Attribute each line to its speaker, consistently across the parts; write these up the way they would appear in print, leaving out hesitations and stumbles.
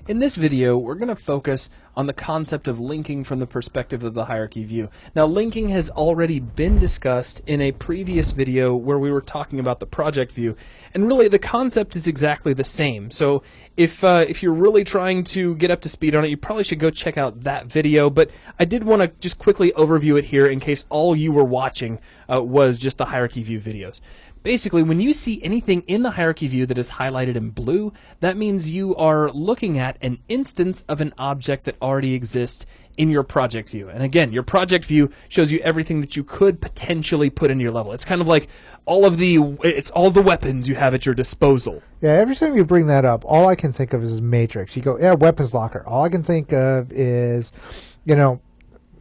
Speaker 1: In this video, we're going to focus on the concept of linking from the perspective of the hierarchy view. Now, linking has already been discussed in a previous video where we were talking about the project view, and really the concept is exactly the same. So if you're really trying to get up to speed on it, you probably should go check out that video, but I did want to just quickly overview it here in case all you were watching was just the hierarchy view videos. Basically, when you see anything in the hierarchy view that is highlighted in blue, that means you are looking at an instance of an object that already exists in your project view. And again, your project view shows you everything that you could potentially put in your level. It's kind of like all the weapons you have at your disposal.
Speaker 2: Yeah, every time you bring that up, all I can think of is Matrix. You go, yeah, weapons locker. All I can think of is,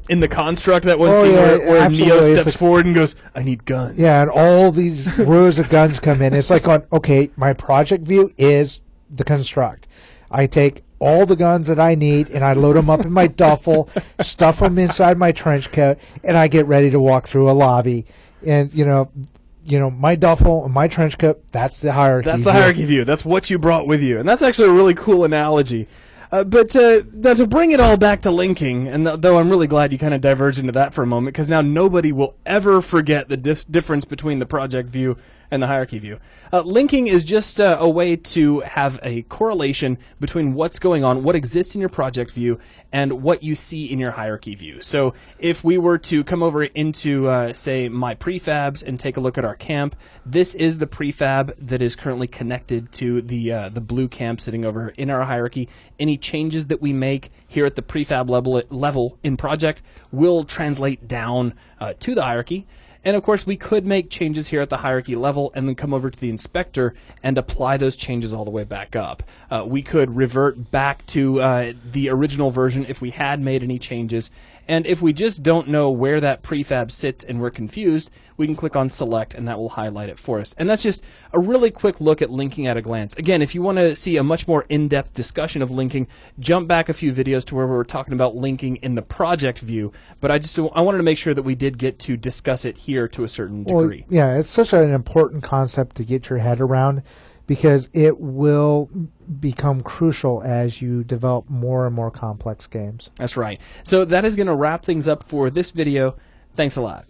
Speaker 1: in the construct, that one scene where Neo steps forward and goes, I need guns.
Speaker 2: Yeah, and all these rows of guns come in. It's like, okay, my project view is the construct. I take all the guns that I need, and I load them up in my duffel, stuff them inside my trench coat, and I get ready to walk through a lobby. And, my duffel and my trench coat, that's the hierarchy view.
Speaker 1: That's the hierarchy view. That's what you brought with you. And that's actually a really cool analogy. But now to bring it all back to linking, and though I'm really glad you kind of diverged into that for a moment, because now nobody will ever forget the difference between the project view and the hierarchy view. Linking is just a way to have a correlation between what's going on, what exists in your project view, and what you see in your hierarchy view. So if we were to come over into, say, my prefabs and take a look at our camp, this is the prefab that is currently connected to the blue camp sitting over in our hierarchy. Any changes that we make here at the prefab level in project will translate down to the hierarchy. And of course, we could make changes here at the hierarchy level and then come over to the inspector and apply those changes all the way back up. We could revert back to the original version if we had made any changes. And if we just don't know where that prefab sits and we're confused, we can click on select and that will highlight it for us. And that's just a really quick look at linking at a glance. Again, if you want to see a much more in-depth discussion of linking, jump back a few videos to where we were talking about linking in the project view. But I wanted to make sure that we did get to discuss it here to a certain degree.
Speaker 2: Well, yeah, it's such an important concept to get your head around, because it will become crucial as you develop more and more complex games.
Speaker 1: That's right. So that is going to wrap things up for this video. Thanks a lot.